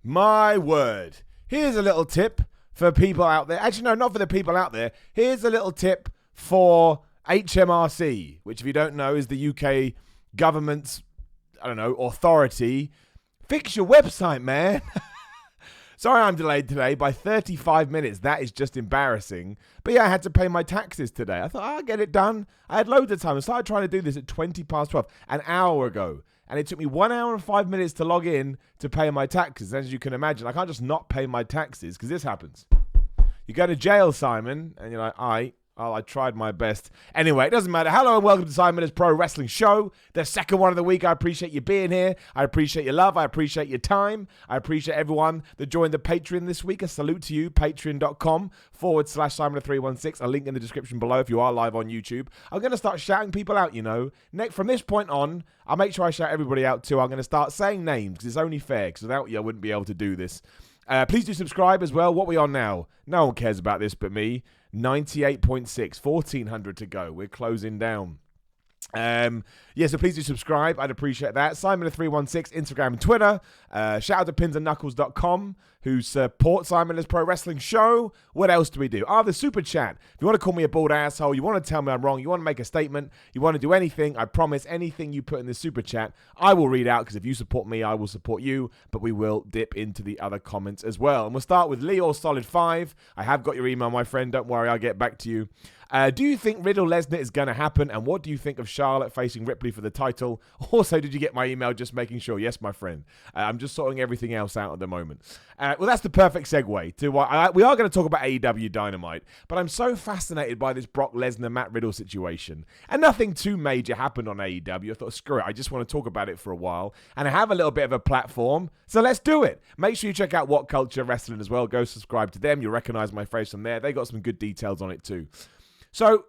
My word. Here's a little tip for people out there. Actually, no, not for the people out there. Here's a little tip for HMRC, which, if you don't know, is the UK government's, authority. Fix your website, man. Sorry I'm delayed today by 35 minutes. That is just embarrassing. But yeah, I had to pay my taxes today. I thought, I'll get it done. I had loads of time. I started trying to do this at 20 past 12, an hour ago. And it took me 1 hour and 5 minutes to log in to pay my taxes. As you can imagine, I can't just not pay my taxes because this happens. You go to jail, Simon, and you're like, I tried my best. Anyway, it doesn't matter. Hello and welcome to Simon's Pro Wrestling Show, the second one of the week. I appreciate you being here. I appreciate your love. I appreciate your time. I appreciate everyone that joined the Patreon this week. A salute to you, patreon.com/Simon316. A link in the description below if you are live on YouTube. I'm going to start shouting people out, From this point on, I'll make sure I shout everybody out too. I'm going to start saying names because it's only fair, because without you, I wouldn't be able to do this. Please do subscribe as well. What are we on now? No one cares about this but me. 98.6, 1,400 to go. We're closing down. So please do subscribe. I'd appreciate that. Simon316, Instagram and Twitter. Shout out to pinsanduckles.com, who support Simon's Pro Wrestling Show. What else do we do? The super chat. If you want to call me a bald asshole, you want to tell me I'm wrong, you want to make a statement, you want to do anything, I promise anything you put in the super chat, I will read out, because if you support me, I will support you, but we will dip into the other comments as well. And we'll start with Leo Solid 5. I have got your email, my friend. Don't worry, I'll get back to you. Do you think Riddle Lesnar is going to happen? And what do you think of Charlotte facing Ripley for the title? Also, did you get my email? Just making sure. Yes, my friend. I'm just sorting everything else out at the moment. Well, that's the perfect segue to what we are going to talk about AEW Dynamite. But I'm so fascinated by this Brock Lesnar Matt Riddle situation. And nothing too major happened on AEW. I thought, screw it. I just want to talk about it for a while. And I have a little bit of a platform. So let's do it. Make sure you check out What Culture Wrestling as well. Go subscribe to them. You'll recognize my face from there. They got some good details on it too. So,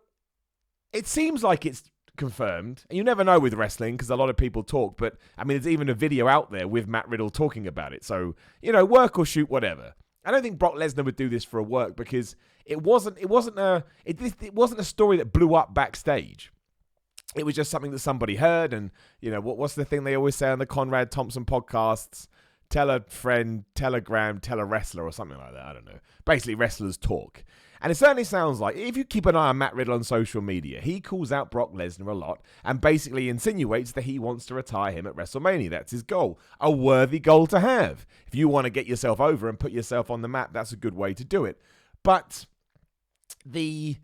it seems like it's confirmed, and you never know with wrestling because a lot of people talk, but, there's even a video out there with Matt Riddle talking about it. So, work or shoot, whatever. I don't think Brock Lesnar would do this for a work because it wasn't a story that blew up backstage. It was just something that somebody heard, and, what's the thing they always say on the Conrad Thompson podcasts? Tell a friend, telegram, tell a wrestler, or something like that. I don't know. Basically, wrestlers talk. And it certainly sounds like, if you keep an eye on Matt Riddle on social media, he calls out Brock Lesnar a lot and basically insinuates that he wants to retire him at WrestleMania. That's his goal. A worthy goal to have. If you want to get yourself over and put yourself on the map, that's a good way to do it. But the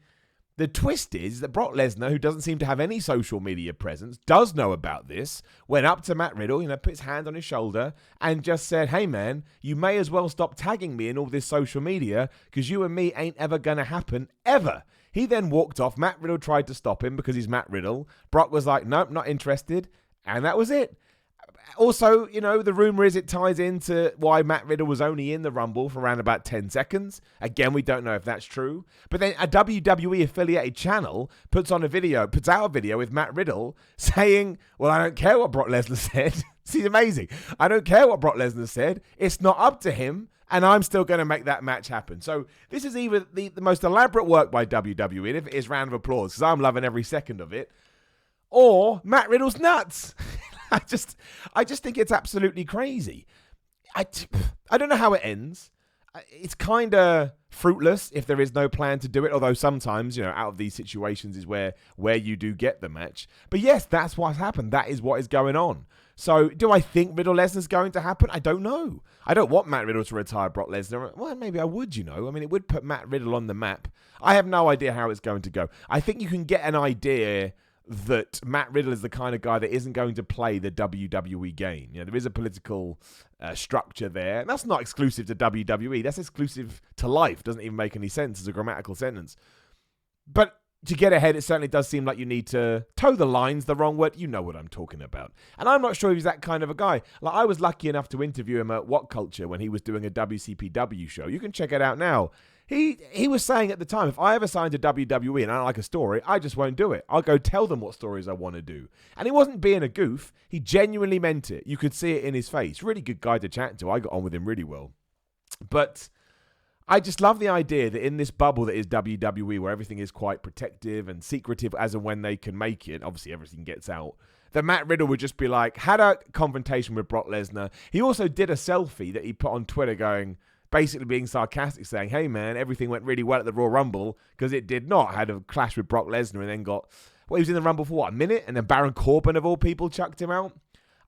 twist is that Brock Lesnar, who doesn't seem to have any social media presence, does know about this, went up to Matt Riddle, put his hand on his shoulder and just said, hey man, you may as well stop tagging me in all this social media because you and me ain't ever going to happen, ever. He then walked off. Matt Riddle tried to stop him because he's Matt Riddle. Brock was like, nope, not interested. And that was it. Also, the rumor is it ties into why Matt Riddle was only in the Rumble for around about 10 seconds. Again, we don't know if that's true. But then a WWE affiliated channel puts out a video with Matt Riddle saying, well, I don't care what Brock Lesnar said. See, amazing. I don't care what Brock Lesnar said. It's not up to him. And I'm still going to make that match happen. So this is either the most elaborate work by WWE, and if it is, round of applause, because I'm loving every second of it, or Matt Riddle's nuts. I just think it's absolutely crazy. I don't know how it ends. It's kind of fruitless if there is no plan to do it, although sometimes, out of these situations is where you do get the match. But yes, that's what's happened. That is what is going on. So do I think Riddle Lesnar's going to happen? I don't know. I don't want Matt Riddle to retire Brock Lesnar. Well, maybe I would, it would put Matt Riddle on the map. I have no idea how it's going to go. I think you can get an idea that Matt Riddle is the kind of guy that isn't going to play the WWE game. There is a political structure there. And that's not exclusive to WWE. That's exclusive to life. Doesn't even make any sense as a grammatical sentence. But to get ahead, it certainly does seem like you need to toe the line's the wrong word. You know what I'm talking about. And I'm not sure he's that kind of a guy. Like, I was lucky enough to interview him at What Culture when he was doing a WCPW show. You can check it out now. He was saying at the time, if I ever signed to WWE and I don't like a story, I just won't do it. I'll go tell them what stories I want to do. And he wasn't being a goof. He genuinely meant it. You could see it in his face. Really good guy to chat to. I got on with him really well. But I just love the idea that in this bubble that is WWE, where everything is quite protective and secretive as and when they can make it, obviously everything gets out, that Matt Riddle would just be like, had a confrontation with Brock Lesnar. He also did a selfie that he put on Twitter going, basically being sarcastic, saying, hey, man, everything went really well at the Royal Rumble, because it did not. Had a clash with Brock Lesnar and then got, he was in the Rumble for what, a minute? And then Baron Corbin, of all people, chucked him out.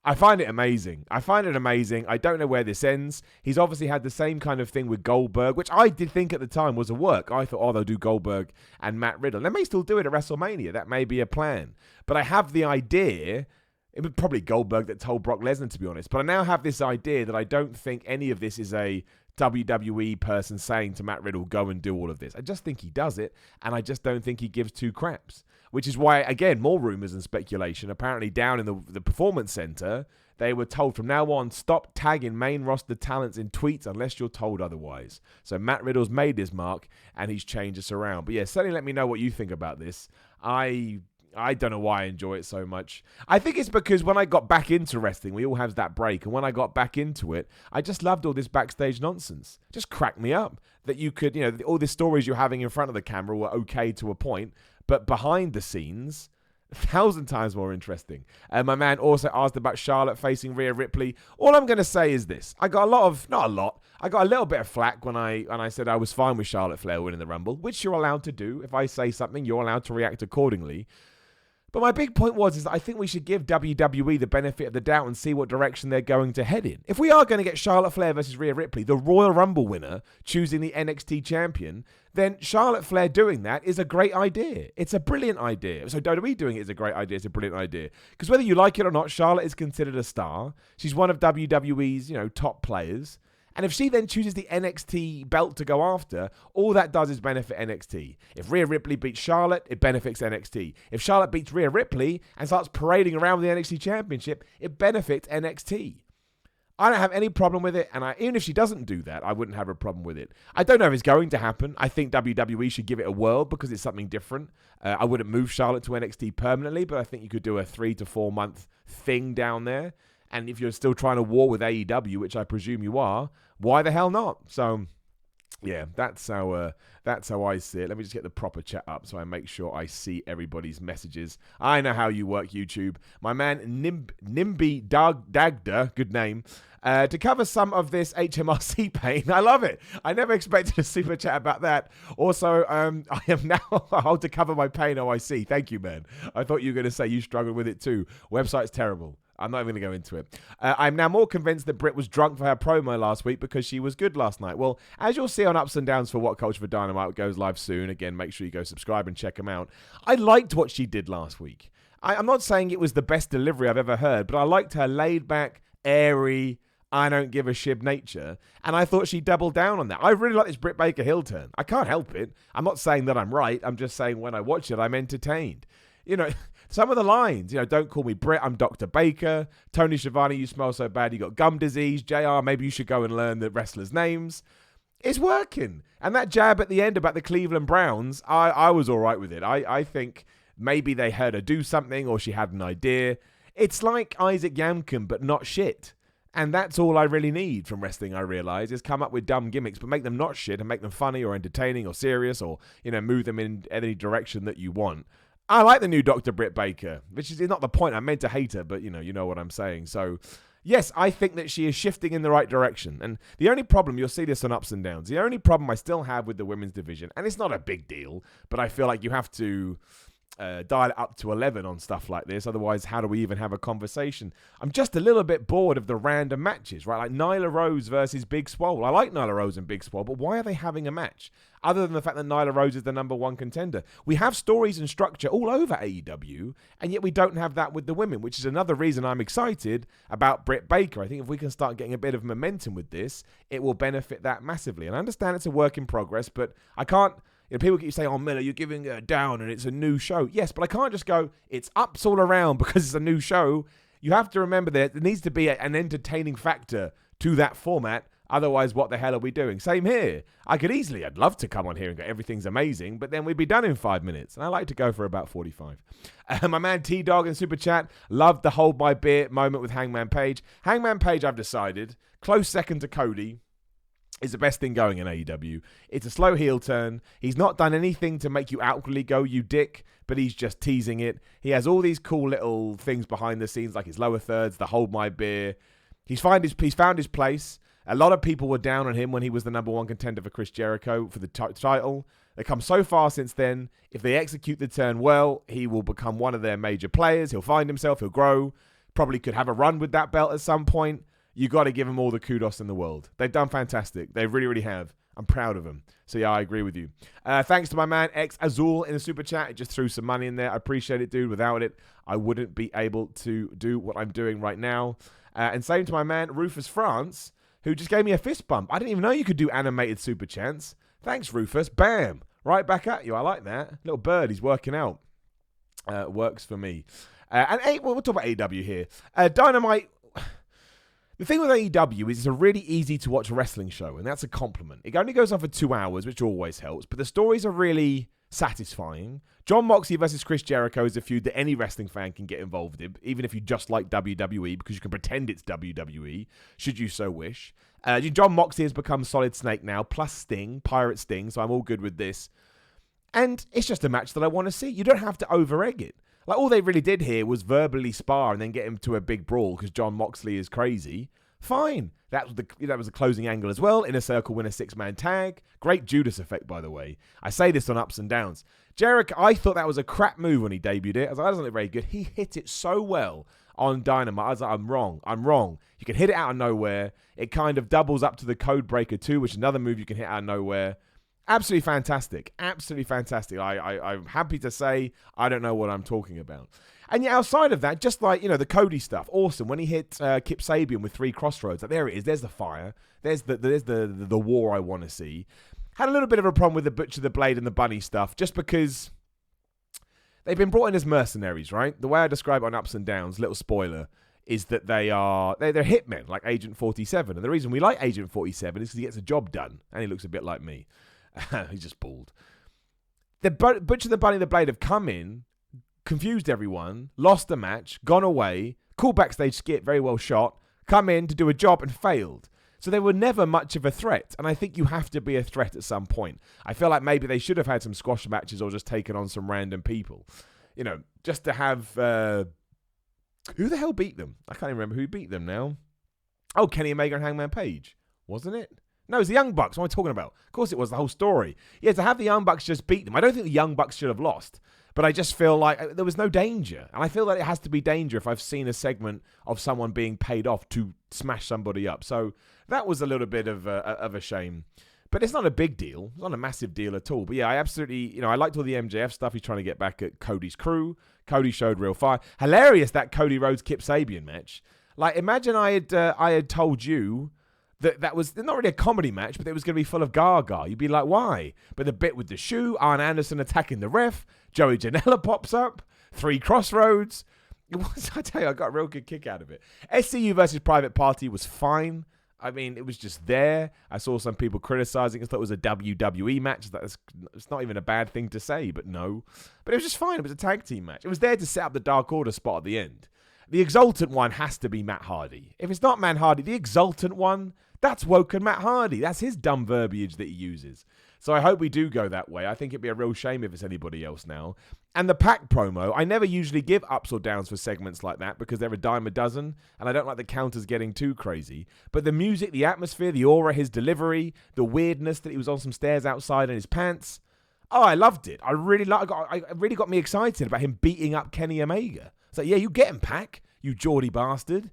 I find it amazing. I don't know where this ends. He's obviously had the same kind of thing with Goldberg, which I did think at the time was a work. I thought, they'll do Goldberg and Matt Riddle. They may still do it at WrestleMania. That may be a plan. But I have the idea, it was probably Goldberg that told Brock Lesnar, to be honest, but I now have this idea that I don't think any of this is a WWE person saying to Matt Riddle, go and do all of this. I just think he does it, and I just don't think he gives two craps. Which is why, again, more rumors and speculation. Apparently down in the Performance Center, they were told from now on, stop tagging main roster talents in tweets unless you're told otherwise. So Matt Riddle's made his mark, and he's changed us around. But yeah, certainly let me know what you think about this. I don't know why I enjoy it so much. I think it's because when I got back into wrestling, we all have that break, and when I got back into it, I just loved all this backstage nonsense. It just cracked me up that you could, all the stories you're having in front of the camera were okay to a point, but behind the scenes, 1,000 times more interesting. And my man also asked about Charlotte facing Rhea Ripley. All I'm going to say is this. I got I got a little bit of flack when I said I was fine with Charlotte Flair winning the Rumble, which you're allowed to do. If I say something, you're allowed to react accordingly. But my big point is that I think we should give WWE the benefit of the doubt and see what direction they're going to head in. If we are going to get Charlotte Flair versus Rhea Ripley, the Royal Rumble winner, choosing the NXT champion, then Charlotte Flair doing that is a great idea. It's a brilliant idea. So WWE doing it is a great idea. It's a brilliant idea. Because whether you like it or not, Charlotte is considered a star. She's one of WWE's, top players. And if she then chooses the NXT belt to go after, all that does is benefit NXT. If Rhea Ripley beats Charlotte, it benefits NXT. If Charlotte beats Rhea Ripley and starts parading around with the NXT Championship, it benefits NXT. I don't have any problem with it, and even if she doesn't do that, I wouldn't have a problem with it. I don't know if it's going to happen. I think WWE should give it a whirl because it's something different. I wouldn't move Charlotte to NXT permanently, but I think you could do a 3 to 4 month thing down there. And if you're still trying to war with AEW, which I presume you are, why the hell not? So, yeah, that's how I see it. Let me just get the proper chat up so I make sure I see everybody's messages. I know how you work YouTube. My man Nimby Dagda, good name, to cover some of this HMRC pain. I love it. I never expected a super chat about that. Also, I am now to cover my pain. Oh, I see. Thank you, man. I thought you were going to say you struggled with it too. Website's terrible. I'm not even going to go into it. I'm now more convinced that Britt was drunk for her promo last week because she was good last night. Well, as you'll see on Ups and Downs for What Culture for Dynamite, goes live soon. Again, make sure you go subscribe and check them out. I liked what she did last week. I'm not saying it was the best delivery I've ever heard, but I liked her laid back, airy, I don't give a shit nature, and I thought she doubled down on that. I really like this Britt Baker heel turn. I can't help it. I'm not saying that I'm right. I'm just saying when I watch it, I'm entertained. Some of the lines, don't call me Britt, I'm Dr. Baker. Tony Schiavone, you smell so bad, you got gum disease. JR, maybe you should go and learn the wrestlers' names. It's working. And that jab at the end about the Cleveland Browns, I was all right with it. I think maybe they heard her do something or she had an idea. It's like Isaac Yankem, but not shit. And that's all I really need from wrestling, I realize, is come up with dumb gimmicks, but make them not shit and make them funny or entertaining or serious or, move them in any direction that you want. I like the new Dr. Britt Baker, which is not the point. I meant to hate her, but you know what I'm saying. So, yes, I think that she is shifting in the right direction. And the only problem, you'll see this on Ups and Downs, the only problem I still have with the women's division, and it's not a big deal, but I feel like you have to dial it up to 11 on stuff like this. Otherwise, how do we even have a conversation? I'm just a little bit bored of the random matches, right? Like Nyla Rose versus Big Swole. I like Nyla Rose and Big Swole, but why are they having a match? Other than the fact that Nyla Rose is the number one contender. We have stories and structure all over AEW, and yet we don't have that with the women, which is another reason I'm excited about Britt Baker. I think if we can start getting a bit of momentum with this, it will benefit that massively. And I understand it's a work in progress, but I can't... people keep saying, oh, Miller, you're giving it down and it's a new show. Yes, but I can't just go, it's ups all around because it's a new show. You have to remember that there needs to be an entertaining factor to that format. Otherwise, what the hell are we doing? Same here. I'd love to come on here and go, everything's amazing, but then we'd be done in 5 minutes. And I like to go for about 45. My man T-Dog in Super Chat, loved the hold my beer moment with Hangman Page. Hangman Page, I've decided, close second to Cody. is the best thing going in AEW. It's a slow heel turn. He's not done anything to make you outwardly go, you dick, but he's just teasing it. He has all these cool little things behind the scenes, like his lower thirds, the hold my beer. He's found his place. A lot of people were down on him when he was the number one contender for Chris Jericho for the title. They come so far since then. If they execute the turn well, he will become one of their major players. He'll find himself. He'll grow. Probably could have a run with that belt at some point. You got to give them all the kudos in the world. They've done fantastic. They really, really have. I'm proud of them. So, yeah, I agree with you. Thanks to my man, X Azul, in the super chat. It just threw some money in there. I appreciate it, dude. Without it, I wouldn't be able to do what I'm doing right now. And same to my man, Rufus France, who just gave me a fist bump. I didn't even know you could do animated super chants. Thanks, Rufus. Bam. Right back at you. I like that. Little bird. He's working out. Works for me. We'll talk about AEW here. Dynamite. The thing with AEW is it's a really easy to watch wrestling show, and that's a compliment. It only goes on for 2 hours, which always helps, but the stories are really satisfying. John Moxley versus Chris Jericho is a feud that any wrestling fan can get involved in, even if you just like WWE, because you can pretend it's WWE, should you so wish. John Moxley has become Solid Snake now, plus Sting, Pirate Sting, so I'm all good with this. And it's just a match that I want to see. You don't have to over-egg it. Like, all they really did here was verbally spar and then get him to a big brawl because John Moxley is crazy. Fine. That was the closing angle as well. Inner Circle win a 6-man tag. Great Judas effect, by the way. I say this on ups and downs. Jericho, I thought that was a crap move when he debuted it. I was like, that doesn't look very good. He hit it so well on Dynamite. I was like, I'm wrong. You can hit it out of nowhere. It kind of doubles up to the Code Breaker 2, which is another move you can hit out of nowhere. Absolutely fantastic. Absolutely fantastic. I'm happy to say I don't know what I'm talking about. And yet outside of that, just like, the Cody stuff, awesome. When he hit Kip Sabian with 3 crossroads, like, there it is. There's the fire. There's the war I want to see. Had a little bit of a problem with the Butcher, the Blade, and the Bunny stuff, just because they've been brought in as mercenaries, right? The way I describe it on Ups and Downs, little spoiler, is that they're hitmen, like Agent 47. And the reason we like Agent 47 is because he gets a job done, and he looks a bit like me. He's just bald. The Butcher, the Bunny, the Blade have come in, confused everyone, lost the match, gone away, cool backstage skit, very well shot, come in to do a job and failed. So they were never much of a threat, and I think you have to be a threat at some point. I feel like maybe they should have had some squash matches or just taken on some random people. Just to have... who the hell beat them? I can't even remember who beat them now. Oh, Kenny Omega and Hangman Page. Wasn't it? No, it was the Young Bucks. What am I talking about? Of course it was, the whole story. Yeah, to have the Young Bucks just beat them. I don't think the Young Bucks should have lost. But I just feel like there was no danger. And I feel that it has to be danger if I've seen a segment of someone being paid off to smash somebody up. So that was a little bit of a shame. But it's not a big deal. It's not a massive deal at all. But yeah, I absolutely, I liked all the MJF stuff. He's trying to get back at Cody's crew. Cody showed real fire. Hilarious, that Cody Rhodes Kip Sabian match. Like, imagine I had told you that was not really a comedy match, but it was going to be full of gaga. You'd be like, why? But the bit with the shoe, Arn Anderson attacking the ref, Joey Janela pops up, 3 crossroads. I tell you, I got a real good kick out of it. SCU versus Private Party was fine. I mean, it was just there. I saw some people criticizing it. I thought it was a WWE match. It's not even a bad thing to say, but no. But it was just fine. It was a tag team match. It was there to set up the Dark Order spot at the end. The Exultant one has to be Matt Hardy. If it's not Matt Hardy, the Exultant one, that's woken Matt Hardy. That's his dumb verbiage that he uses. So I hope we do go that way. I think it'd be a real shame if it's anybody else now. And the Pac promo, I never usually give ups or downs for segments like that because they're a dime a dozen, and I don't like the counters getting too crazy. But the music, the atmosphere, the aura, his delivery, the weirdness that he was on some stairs outside in his pants. Oh, I loved it. I really got me excited about him beating up Kenny Omega. It's like, yeah, you get him, Pac, you Geordie bastard.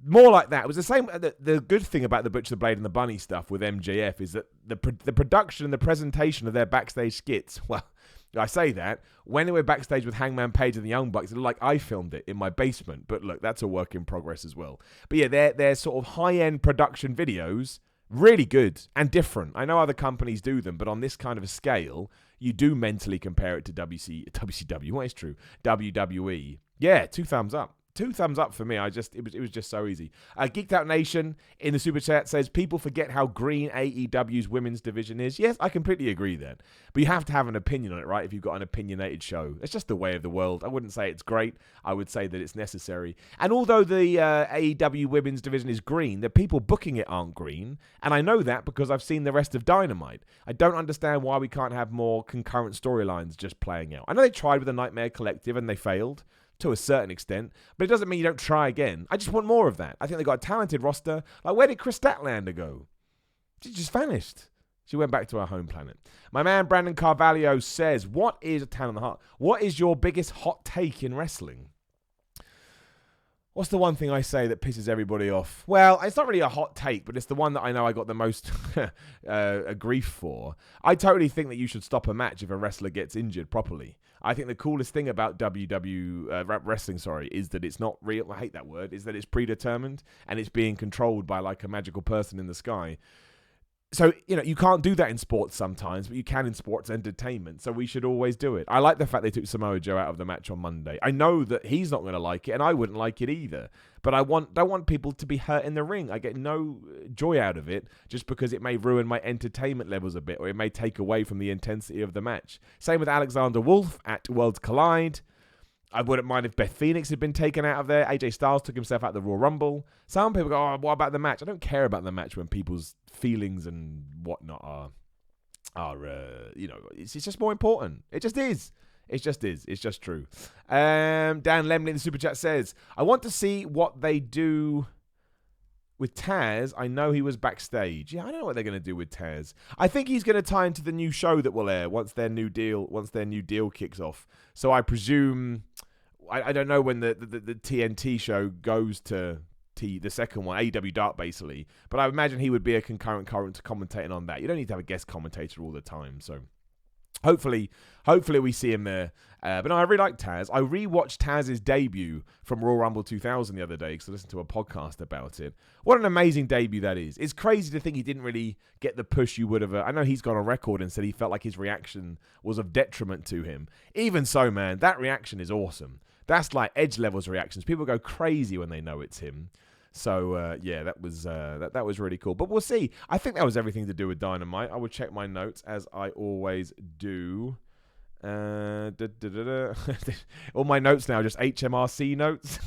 More like that. It was the same. The good thing about the Butcher, the Blade, and the Bunny stuff with MJF is that the production and the presentation of their backstage skits, well, I say that, when they were backstage with Hangman Page and the Young Bucks, it looked like I filmed it in my basement. But look, that's a work in progress as well. But yeah, they're sort of high-end production videos, really good and different. I know other companies do them, but on this kind of a scale, you do mentally compare it to WCW. Well, it's true. WWE. Yeah, 2 thumbs up. 2 thumbs up for me. It was just so easy. Geeked Out Nation in the super chat says people forget how green AEW's women's division is. Yes, I completely agree then. But you have to have an opinion on it, right? If you've got an opinionated show, it's just the way of the world. I wouldn't say it's great. I would say that it's necessary. And although the AEW women's division is green, the people booking it aren't green. And I know that because I've seen the rest of Dynamite. I don't understand why we can't have more concurrent storylines just playing out. I know they tried with the Nightmare Collective and they failed to a certain extent, but it doesn't mean you don't try again. I just want more of that. I think they got a talented roster. Like, where did Chris Statlander go? She just vanished. She went back to her home planet. My man Brandon Carvalho says, what is a Town on the Heart? What is your biggest hot take in wrestling? What's the one thing I say that pisses everybody off? Well, it's not really a hot take, but it's the one that I know I got the most grief for. I totally think that you should stop a match if a wrestler gets injured properly. I think the coolest thing about wrestling, is that it's not real. I hate that word. Is that it's predetermined and it's being controlled by like a magical person in the sky. So, you can't do that in sports sometimes, but you can in sports entertainment. So we should always do it. I like the fact they took Samoa Joe out of the match on Monday. I know that he's not going to like it, and I wouldn't like it either. But I don't want people to be hurt in the ring. I get no joy out of it just because it may ruin my entertainment levels a bit, or it may take away from the intensity of the match. Same with Alexander Wolf at Worlds Collide. I wouldn't mind if Beth Phoenix had been taken out of there. AJ Styles took himself out of the Royal Rumble. Some people go, oh, what about the match? I don't care about the match when people's feelings and whatnot are it's just more important. It just is. It just is. It's just true. Dan Lemley in the Super Chat says, I want to see what they do with Taz. I know he was backstage. Yeah, I don't know what they're going to do with Taz. I think he's going to tie into the new show that will air once their new deal kicks off. So I presume, I don't know when the TNT show goes to the second one, AEW Dark basically, but I imagine he would be a concurrent commentating on that. You don't need to have a guest commentator all the time, so hopefully we see him there. But no, I really like Taz. I rewatched Taz's debut from Royal Rumble 2000 the other day because I listened to a podcast about it. What an amazing debut that is. It's crazy to think he didn't really get the push you would have. I know he's gone on record and said he felt like his reaction was of detriment to him. Even so, man, that reaction is awesome. That's like Edge levels reactions. People go crazy when they know it's him. So, that was really cool. But we'll see. I think that was everything to do with Dynamite. I will check my notes, as I always do. All my notes now are just HMRC notes.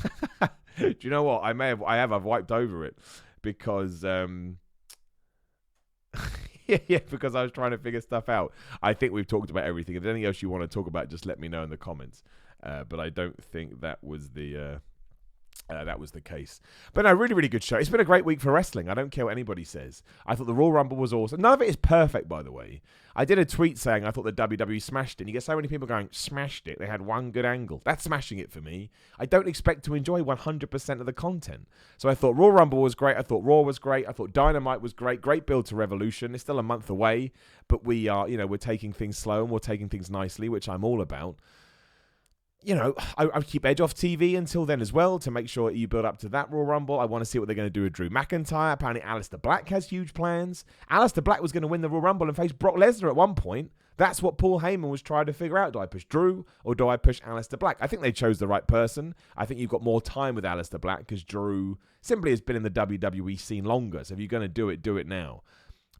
Do you know what? I've wiped over it because... because I was trying to figure stuff out. I think we've talked about everything. If there's anything else you want to talk about, just let me know in the comments. But I don't think that was the case. But no, really, really good show. It's been a great week for wrestling. I don't care what anybody says. I thought the Royal Rumble was awesome. None of it is perfect, by the way. I did a tweet saying I thought the WWE smashed it. And you get so many people going, smashed it. They had one good angle. That's smashing it for me. I don't expect to enjoy 100% of the content. So I thought Royal Rumble was great. I thought Raw was great. I thought Dynamite was great. Great build to Revolution. It's still a month away. But we are, we're taking things slow and we're taking things nicely, which I'm all about. I keep Edge off TV until then as well to make sure you build up to that Royal Rumble. I want to see what they're going to do with Drew McIntyre. Apparently, Aleister Black has huge plans. Aleister Black was going to win the Royal Rumble and face Brock Lesnar at one point. That's what Paul Heyman was trying to figure out. Do I push Drew or do I push Aleister Black? I think they chose the right person. I think you've got more time with Aleister Black because Drew simply has been in the WWE scene longer. So if you're going to do it now.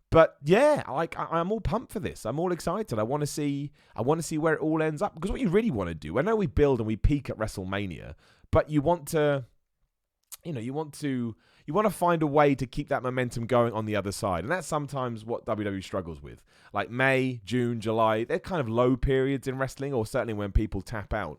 But yeah, I'm all pumped for this. I'm all excited. I want to see where it all ends up, because what you really want to do, I know we build and we peak at WrestleMania, but you want to find a way to keep that momentum going on the other side. And that's sometimes what WWE struggles with. Like May, June, July, they're kind of low periods in wrestling, or certainly when people tap out.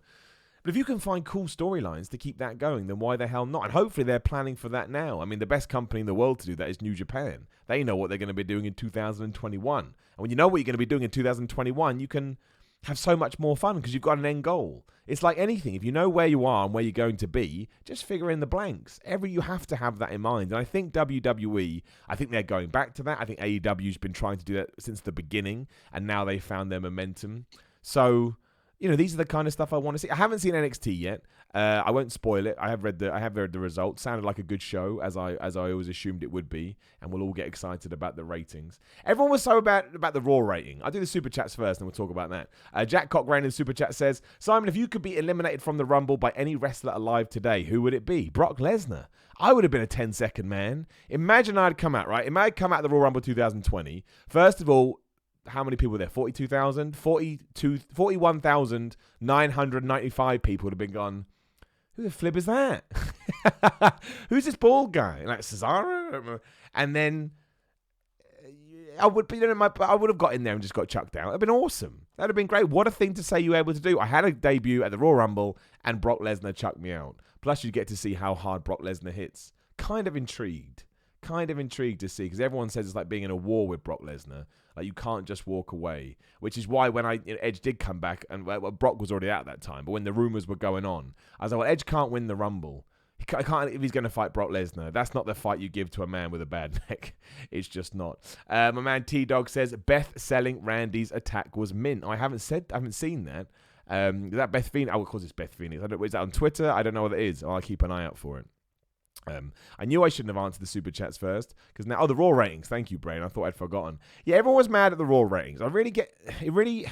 But if you can find cool storylines to keep that going, then why the hell not? And hopefully they're planning for that now. I mean, the best company in the world to do that is New Japan. They know what they're going to be doing in 2021. And when you know what you're going to be doing in 2021, you can have so much more fun because you've got an end goal. It's like anything. If you know where you are and where you're going to be, just figure in the blanks. You have to have that in mind. And I think WWE, I think they're going back to that. I think AEW's been trying to do that since the beginning, and now they found their momentum. So... these are the kind of stuff I want to see. I haven't seen NXT yet. I won't spoil it. I have read the results. Sounded like a good show, as I always assumed it would be, and we'll all get excited about the ratings. Everyone was so about the Raw rating. I'll do the super chats first, and we'll talk about that. Jack Cochrane in the super chat says, Simon, if you could be eliminated from the Rumble by any wrestler alive today, who would it be? Brock Lesnar. I would have been a 10-second man. Imagine I'd come out, right? Imagine I'd come out of the Royal Rumble 2020. First of all, how many people were there? 42,000? 41,995 people would have been gone, who the flip is that? Who's this bald guy? Like Cesaro? And then I would have got in there and just got chucked out. It'd been awesome. That'd have been great. What a thing to say you were able to do. I had a debut at the Royal Rumble and Brock Lesnar chucked me out. Plus you get to see how hard Brock Lesnar hits. Kind of intrigued to see, because everyone says it's like being in a war with Brock Lesnar. Like, you can't just walk away, which is why when Edge did come back, and Brock was already out at that time, but when the rumors were going on, I was like, well, Edge can't win the Rumble. He can't if he's going to fight Brock Lesnar. That's not the fight you give to a man with a bad neck. It's just not. My man T-Dog says, Beth selling Randy's attack was mint. I haven't seen that. Is that Beth Phoenix? Oh, of course it's Beth Phoenix. Is that on Twitter? I don't know what it is. I'll keep an eye out for it. I knew I shouldn't have answered the super chats first, because now, the Raw ratings. Thank you, Brain. I thought I'd forgotten. Yeah, everyone was mad at the Raw ratings. It really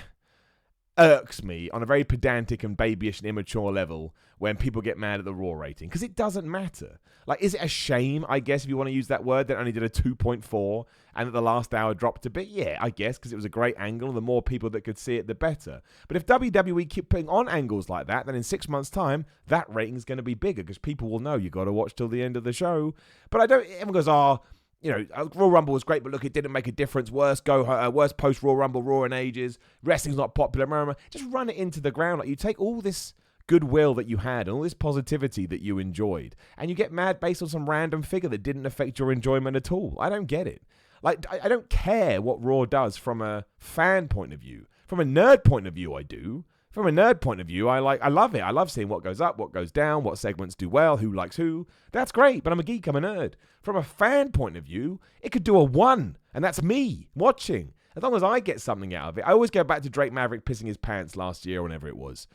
irks me on a very pedantic and babyish and immature level when people get mad at the Raw rating, because it doesn't matter. Like, is it a shame, I guess, if you want to use that word, that it only did a 2.4 and that the last hour dropped a bit? Yeah, I guess, because it was a great angle. The more people that could see it, the better. But if WWE keep putting on angles like that, then in 6 months' time, that rating is going to be bigger, because people will know you got to watch till the end of the show. But everyone goes, Royal Rumble was great, but look, it didn't make a difference. Worst post-Royal Rumble Raw in ages. Wrestling's not popular. Just run it into the ground. Like, you take all this goodwill that you had and all this positivity that you enjoyed, and you get mad based on some random figure that didn't affect your enjoyment at all. I don't get it. Like, I don't care what Raw does from a fan point of view. From a nerd point of view, I do. From a nerd point of view, I love it. I love seeing what goes up, what goes down, what segments do well, who likes who. That's great, but I'm a geek, I'm a nerd. From a fan point of view, it could do a 1, and that's me watching. As long as I get something out of it. I always go back to Drake Maverick pissing his pants last year or whenever it was.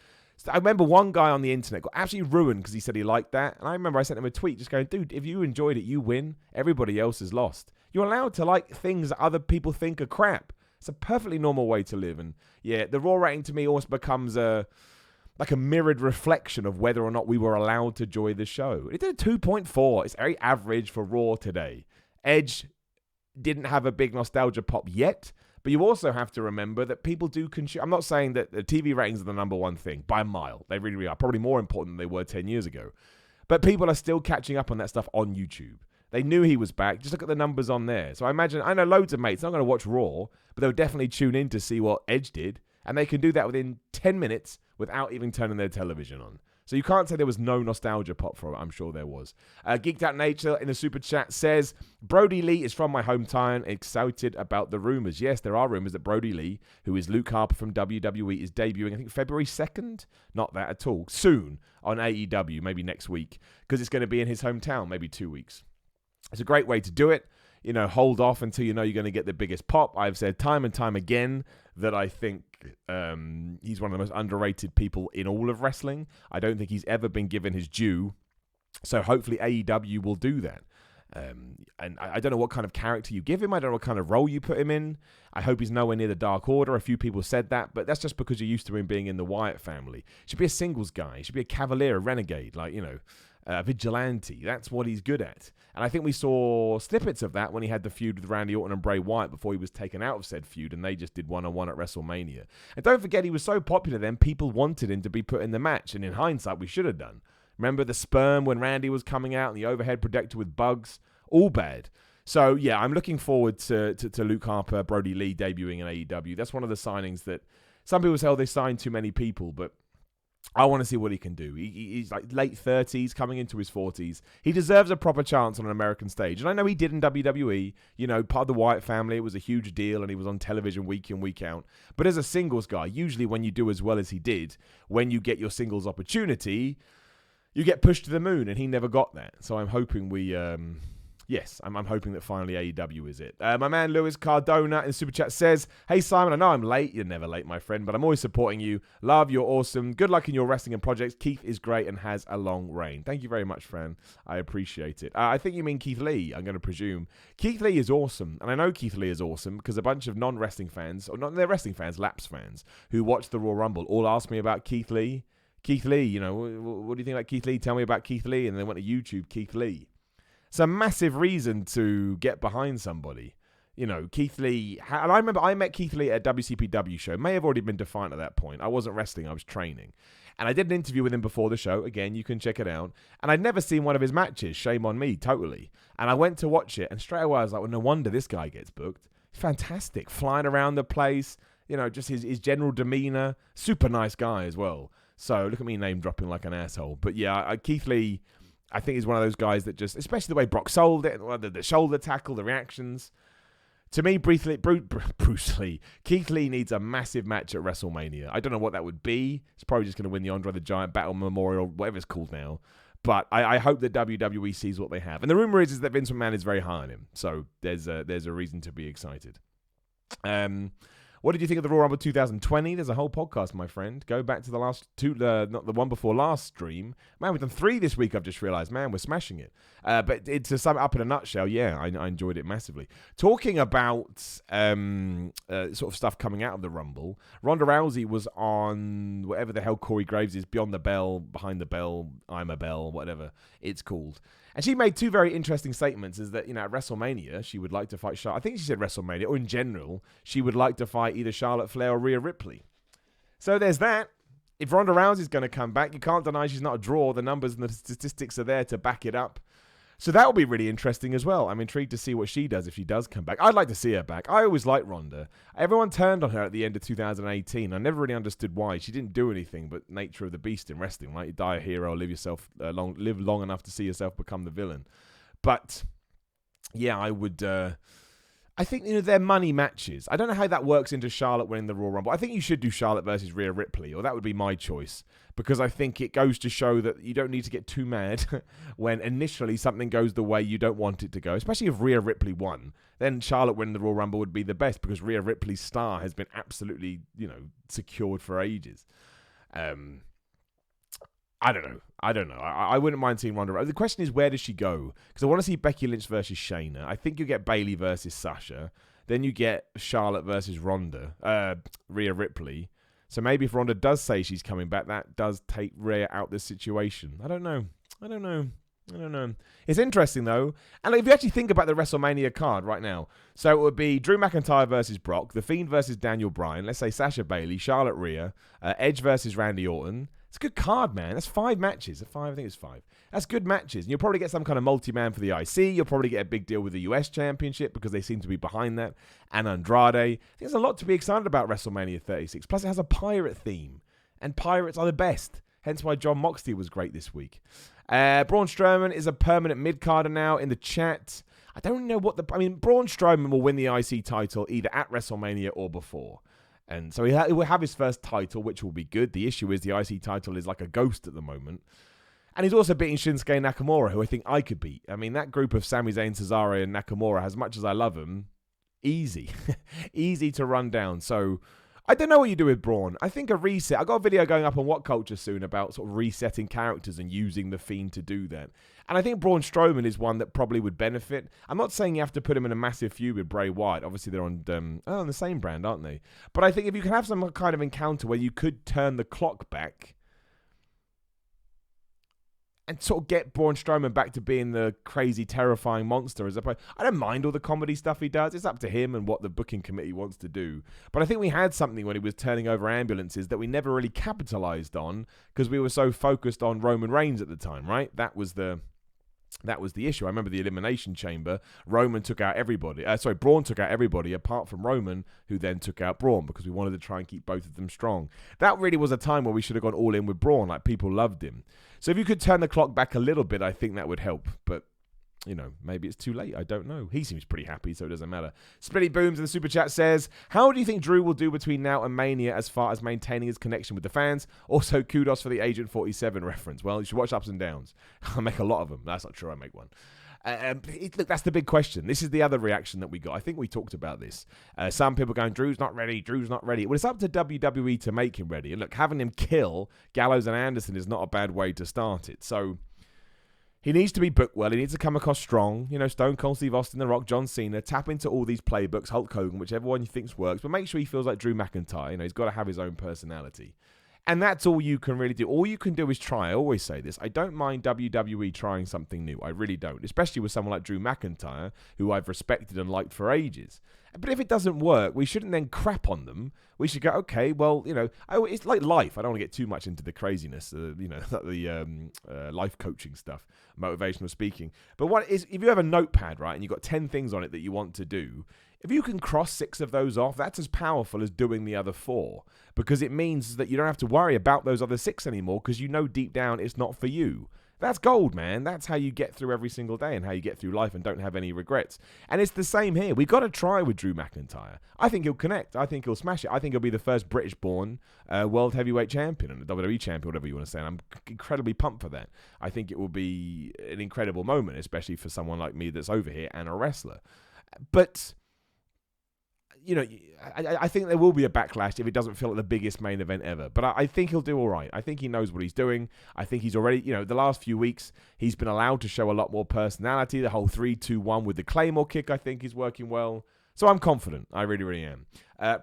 I remember one guy on the internet got absolutely ruined because he said he liked that. And I remember I sent him a tweet just going, dude, if you enjoyed it, you win. Everybody else has lost. You're allowed to like things that other people think are crap. It's a perfectly normal way to live. And yeah, the Raw rating to me almost becomes like a mirrored reflection of whether or not we were allowed to enjoy the show. It did a 2.4. It's very average for Raw today. Edge didn't have a big nostalgia pop yet. But you also have to remember that people do consume. I'm not saying that the TV ratings are the number one thing by a mile. They really, really are. Probably more important than they were 10 years ago. But people are still catching up on that stuff on YouTube. They knew he was back. Just look at the numbers on there. So I know loads of mates, not going to watch Raw, but they'll definitely tune in to see what Edge did. And they can do that within 10 minutes without even turning their television on. So you can't say there was no nostalgia pop for it. I'm sure there was. Geeked Out Nature in the super chat says, Brody Lee is from my hometown. Excited about the rumors. Yes, there are rumors that Brody Lee, who is Luke Harper from WWE, is debuting, I think, February 2nd? Not that at all. Soon on AEW, maybe next week, because it's going to be in his hometown, maybe 2 weeks. It's a great way to do it. Hold off until you know you're going to get the biggest pop. I've said time and time again that I think he's one of the most underrated people in all of wrestling. I don't think he's ever been given his due. So hopefully AEW will do that. And I don't know what kind of character you give him. I don't know what kind of role you put him in. I hope he's nowhere near the Dark Order. A few people said that, but that's just because you're used to him being in the Wyatt family. He should be a singles guy. He should be a cavalier, a renegade, vigilante. That's what he's good at. And I think we saw snippets of that when he had the feud with Randy Orton and Bray Wyatt before he was taken out of said feud, and they just did one-on-one at WrestleMania. And don't forget, he was so popular then, people wanted him to be put in the match, and in hindsight, we should have done. Remember the sperm when Randy was coming out and the overhead projector with bugs? All bad. So, yeah, I'm looking forward to Luke Harper, Brody Lee debuting in AEW. That's one of the signings that some people say, oh, they signed too many people, but I want to see what he can do. He's like late 30s, coming into his 40s. He deserves a proper chance on an American stage. And I know he did in WWE. Part of the Wyatt family, it was a huge deal, and he was on television week in, week out. But as a singles guy, usually when you do as well as he did, when you get your singles opportunity, you get pushed to the moon, and he never got that. So I'm hoping we Yes, I'm hoping that finally AEW is it. My man Lewis Cardona in the Super Chat says, "Hey Simon, I know I'm late. You're never late, my friend, but I'm always supporting you. Love, you're awesome. Good luck in your wrestling and projects. Keith is great and has a long reign." Thank you very much, friend. I appreciate it. I think you mean Keith Lee, I'm going to presume. Keith Lee is awesome, and I know Keith Lee is awesome because a bunch of non-wrestling fans, or not they're wrestling fans, lapsed fans, who watch the Royal Rumble all ask me about Keith Lee. Keith Lee, you know, what do you think about Keith Lee? Tell me about Keith Lee. And they went to YouTube, Keith Lee. It's a massive reason to get behind somebody. You know, Keith Lee, and I remember I met Keith Lee at a WCPW show. May have already been defined at that point. I wasn't wrestling, I was training. And I did an interview with him before the show. Again, you can check it out. And I'd never seen one of his matches. Shame on me, totally. And I went to watch it, and straight away I was like, well, no wonder this guy gets booked. Fantastic. Flying around the place, you know, just his general demeanor. Super nice guy as well. So look at me name dropping like an asshole. But yeah, Keith Lee, I think he's one of those guys that just, especially the way Brock sold it, the shoulder tackle, the reactions. To me, Bruce Lee, Keith Lee needs a massive match at WrestleMania. I don't know what that would be. He's probably just going to win the Andre the Giant Battle Memorial, whatever it's called now. But I hope that WWE sees what they have. And the rumor is that Vince McMahon is very high on him. So there's a reason to be excited. What did you think of the Royal Rumble 2020? There's a whole podcast, my friend. Go back to the last two, not the one before last stream. Man, we've done 3 this week, I've just realized. Man, we're smashing it. But to sum it up in a nutshell, yeah, I enjoyed it massively. Talking about sort of stuff coming out of the Rumble, Ronda Rousey was on whatever the hell Corey Graves is, Beyond the Bell, Behind the Bell, I'm a Bell, whatever it's called. And she made 2 very interesting statements, is that, you know, at WrestleMania, she would like to fight Charlotte. I think she said WrestleMania, or in general, she would like to fight either Charlotte Flair or Rhea Ripley. So there's that. If Ronda Rousey's going to come back, you can't deny she's not a draw. The numbers and the statistics are there to back it up. So that will be really interesting as well. I'm intrigued to see what she does if she does come back. I'd like to see her back. I always liked Ronda. Everyone turned on her at the end of 2018. I never really understood why. She didn't do anything but nature of the beast in wrestling, right? You die a hero, live long enough to see yourself become the villain. But yeah, I would. I think, you know, they're money matches. I don't know how that works into Charlotte winning the Royal Rumble. I think you should do Charlotte versus Rhea Ripley, or that would be my choice, because I think it goes to show that you don't need to get too mad when initially something goes the way you don't want it to go, especially if Rhea Ripley won. Then Charlotte winning the Royal Rumble would be the best, because Rhea Ripley's star has been absolutely, you know, secured for ages. I don't know. I wouldn't mind seeing Ronda. The question is, where does she go? Because I want to see Becky Lynch versus Shayna. I think you get Bayley versus Sasha. Then you get Charlotte versus Rhea Ripley. So maybe if Ronda does say she's coming back, that does take Rhea out of this situation. I don't know. It's interesting, though. And if you actually think about the WrestleMania card right now, so it would be Drew McIntyre versus Brock, The Fiend versus Daniel Bryan, let's say Sasha Bayley, Charlotte Rhea, Edge versus Randy Orton. It's a good card, man. That's 5 matches. I think it's 5. That's good matches. And you'll probably get some kind of multi-man for the IC. You'll probably get a big deal with the US Championship because they seem to be behind that. And Andrade. I think there's a lot to be excited about WrestleMania 36. Plus, it has a pirate theme. And pirates are the best. Hence why John Moxley was great this week. Braun Strowman is a permanent mid-carder now in the chat. I don't know Braun Strowman will win the IC title either at WrestleMania or before. And so he will have his first title, which will be good. The issue is the IC title is like a ghost at the moment. And he's also beating Shinsuke Nakamura, who I think I could beat. I mean, that group of Sami Zayn, Cesaro, and Nakamura, as much as I love them, easy. Easy to run down. So I don't know what you do with Braun. I think a reset. I got a video going up on What Culture soon about sort of resetting characters and using the Fiend to do that. And I think Braun Strowman is one that probably would benefit. I'm not saying you have to put him in a massive feud with Bray Wyatt. Obviously, they're on the same brand, aren't they? But I think if you can have some kind of encounter where you could turn the clock back and sort of get Braun Strowman back to being the crazy, terrifying monster as opposed. I don't mind all the comedy stuff he does. It's up to him and what the booking committee wants to do. But I think we had something when he was turning over ambulances that we never really capitalized on because we were so focused on Roman Reigns at the time, right? That was the issue. I remember the Elimination Chamber. Braun took out everybody apart from Roman, who then took out Braun because we wanted to try and keep both of them strong. That really was a time where we should have gone all in with Braun. Like, people loved him. So if you could turn the clock back a little bit, I think that would help. But, you know, maybe it's too late. I don't know. He seems pretty happy, so it doesn't matter. Splitty Booms in the Super Chat says, how do you think Drew will do between now and Mania as far as maintaining his connection with the fans? Also, kudos for the Agent 47 reference. Well, you should watch Ups and Downs. I make a lot of them. That's not true. I make one. Look, that's the big question. This is the other reaction that we got. I think we talked about this. Some people going, Drew's not ready. Well, it's up to WWE to make him ready. And look, having him kill Gallows and Anderson is not a bad way to start it. So he needs to be booked well. He needs to come across strong. Stone Cold Steve Austin, The Rock, John Cena. Tap into all these playbooks, Hulk Hogan, whichever one you think works. But make sure he feels like Drew McIntyre. He's got to have his own personality. And that's all you can really do. All you can do is try. I always say this. I don't mind WWE trying something new. I really don't. Especially with someone like Drew McIntyre, who I've respected and liked for ages. But if it doesn't work, we shouldn't then crap on them. We should go, okay, well, it's like life. I don't want to get too much into the craziness, the life coaching stuff, motivational speaking. But what is, if you have a notepad, right, and you've got 10 things on it that you want to do, if you can cross 6 of those off, that's as powerful as doing the other 4, because it means that you don't have to worry about those other 6 anymore, because you know deep down it's not for you. That's gold, man. That's how you get through every single day and how you get through life and don't have any regrets. And it's the same here. We've got to try with Drew McIntyre. I think he'll connect. I think he'll smash it. I think he'll be the first British-born world heavyweight champion and a WWE champion, whatever you want to say. And I'm incredibly pumped for that. I think it will be an incredible moment, especially for someone like me that's over here and a wrestler. But I think there will be a backlash if it doesn't feel like the biggest main event ever. But I think he'll do all right. I think he knows what he's doing. I think he's already, the last few weeks, he's been allowed to show a lot more personality. The whole 3-2-1 with the Claymore kick, I think, is working well. So I'm confident. I really, really am.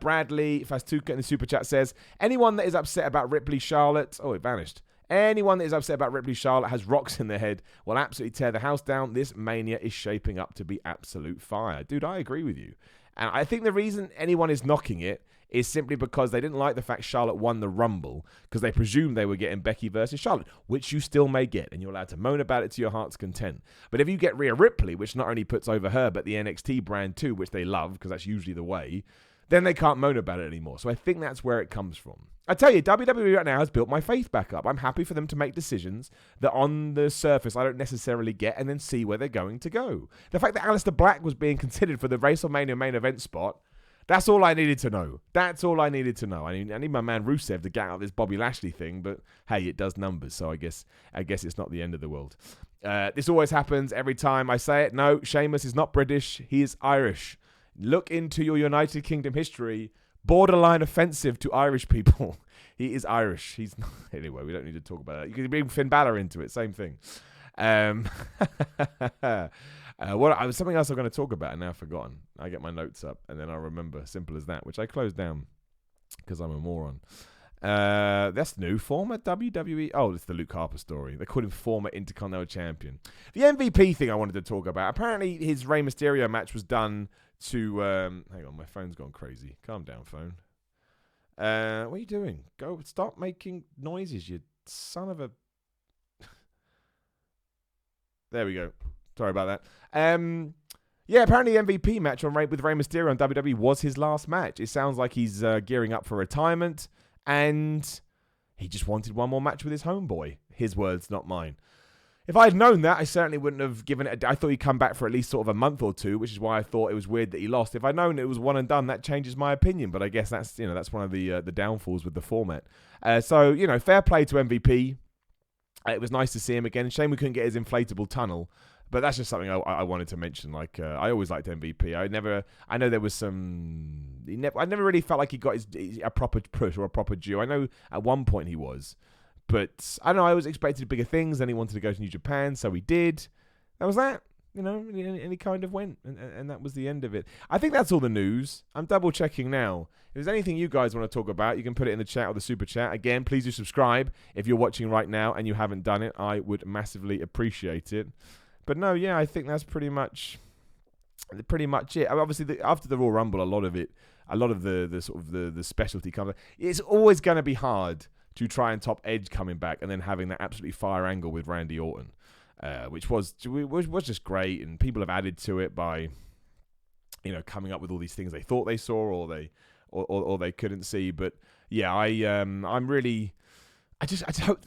Bradley Fastuca in the Super Chat says, anyone that is upset about Ripley Charlotte... Oh, it vanished. Anyone that is upset about Ripley Charlotte has rocks in their head will absolutely tear the house down. This Mania is shaping up to be absolute fire. Dude, I agree with you. And I think the reason anyone is knocking it is simply because they didn't like the fact Charlotte won the Rumble, because they presumed they were getting Becky versus Charlotte, which you still may get, and you're allowed to moan about it to your heart's content. But if you get Rhea Ripley, which not only puts over her, but the NXT brand too, which they love, because that's usually the way, then they can't moan about it anymore. So I think that's where it comes from. I tell you, WWE right now has built my faith back up. I'm happy for them to make decisions that on the surface I don't necessarily get, and then see where they're going to go. The fact that Aleister Black was being considered for the WrestleMania main event spot, that's all I needed to know. That's all I needed to know. I need my man Rusev to get out of this Bobby Lashley thing, but hey, it does numbers, so I guess it's not the end of the world. This always happens every time I say it. No, Sheamus is not British. He is Irish. Look into your United Kingdom history. Borderline offensive to Irish people. He is Irish. He's not. Anyway, we don't need to talk about that. You can bring Finn Balor into it. Same thing. Something else I'm going to talk about and now I've forgotten. I get my notes up and then I remember. Simple as that, which I closed down because I'm a moron. That's new. Former WWE. Oh, it's the Luke Harper story. They called him former Intercontinental Champion. The MVP thing I wanted to talk about. Apparently, his Rey Mysterio match was done to. Hang on, my phone's gone crazy. Calm down, phone. What are you doing? Go stop making noises, you son of a. There we go. Sorry about that. Yeah, apparently the MVP match with Rey Mysterio on WWE was his last match. It sounds like he's gearing up for retirement. And he just wanted one more match with his homeboy. His words, not mine. If I had known that, I certainly wouldn't have given it I thought he'd come back for at least sort of a month or two, which is why I thought it was weird that he lost. If I'd known it was one and done, that changes my opinion. But I guess that's one of the downfalls with the format. So, fair play to MVP. It was nice to see him again. Shame we couldn't get his inflatable tunnel. But that's just something I wanted to mention. Like I always liked MVP. I know there was some. I never really felt like he got a proper push or a proper due. I know at one point he was, but I don't know. I always expected bigger things. Then he wanted to go to New Japan, so he did. That was that. And he kind of went, and that was the end of it. I think that's all the news. I'm double checking now. If there's anything you guys want to talk about, you can put it in the chat or the super chat. Again, please do subscribe if you're watching right now and you haven't done it. I would massively appreciate it. But no, yeah, I think that's pretty much it. Obviously, after the Royal Rumble, a lot of the sort of the specialty comes. It's always going to be hard to try and top Edge coming back and then having that absolutely fire angle with Randy Orton, which was just great, and people have added to it by, coming up with all these things they thought they saw or they couldn't see. But yeah, I'm really. I hope.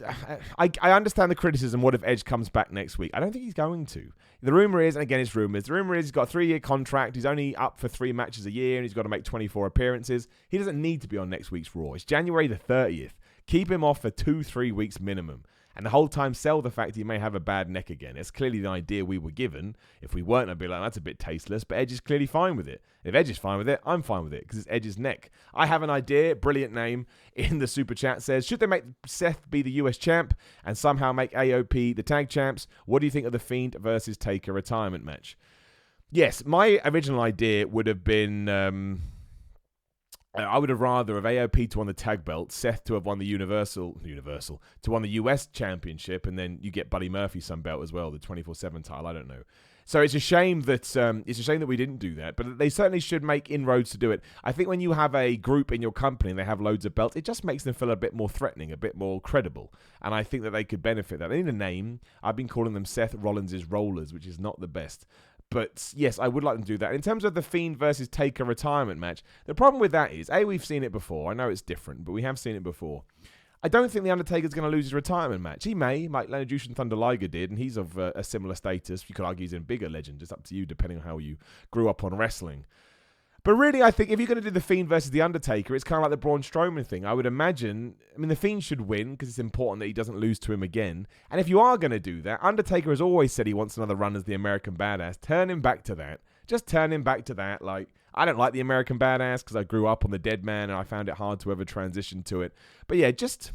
I understand the criticism. What if Edge comes back next week? I don't think he's going to. The rumor is, and again, it's rumors. The rumor is he's got a 3-year contract. He's only up for 3 matches a year, and he's got to make 24 appearances. He doesn't need to be on next week's Raw. It's January the 30th. Keep him off for 2-3 weeks minimum. and the whole time sell the fact he may have a bad neck again. It's clearly the idea we were given. If we weren't, I'd be like, that's a bit tasteless, but Edge is clearly fine with it. If Edge is fine with it, I'm fine with it, because it's Edge's neck. I have an idea, brilliant name, in the super chat says, should they make Seth be the US champ and somehow make AOP the tag champs? What do you think of the Fiend versus Taker retirement match? Yes, my original idea would have been... I would have rather have AOP to won the tag belt, Seth to have won the Universal, to won the US Championship, and then you get Buddy Murphy some belt as well, the 24/7 title. I don't know. So it's a shame that we didn't do that, but they certainly should make inroads to do it. I think when you have a group in your company and they have loads of belts, it just makes them feel a bit more threatening, a bit more credible, and I think that they could benefit that. They need a name. I've been calling them Seth Rollins' Rollers, which is not the best. But yes, I would like them to do that. In terms of the Fiend versus Taker retirement match, the problem with that is, we've seen it before. I know it's different, but we have seen it before. I don't think The Undertaker's going to lose his retirement match. He may, like Leonard Juice and Thunder Liger did, and he's of a similar status. You could argue he's a bigger legend. It's up to you, depending on how you grew up on wrestling. But really, I think if you're going to do the Fiend versus The Undertaker, it's kind of like the Braun Strowman thing. I would imagine, the Fiend should win because it's important that he doesn't lose to him again. And if you are going to do that, Undertaker has always said he wants another run as the American Badass. Turn him back to that. Just turn him back to that. Like, I don't like the American Badass because I grew up on the Dead Man and I found it hard to ever transition to it. But yeah, just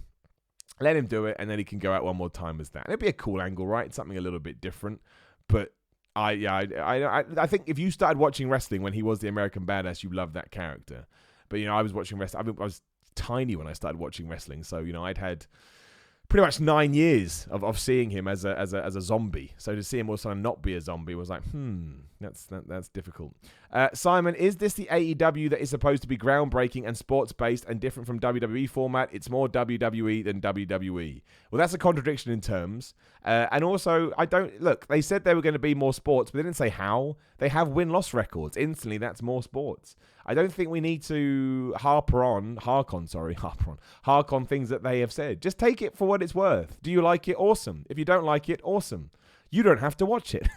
let him do it and then he can go out one more time as that. And it'd be a cool angle, right? It's something a little bit different. But I think if you started watching wrestling when he was the American Badass, you loved that character. But, I was watching wrestling. I was tiny when I started watching wrestling. So, I'd had pretty much 9 years of seeing him as a zombie. So to see him also not be a zombie was like, that's difficult. Simon, is this the AEW that is supposed to be groundbreaking and sports-based and different from WWE format? It's more WWE than WWE. Well, that's a contradiction in terms. And also, they said they were going to be more sports, but they didn't say how. They have win-loss records. Instantly, that's more sports. I don't think we need to hark on things that they have said. Just take it for what it's worth. Do you like it? Awesome. If you don't like it, awesome. You don't have to watch it.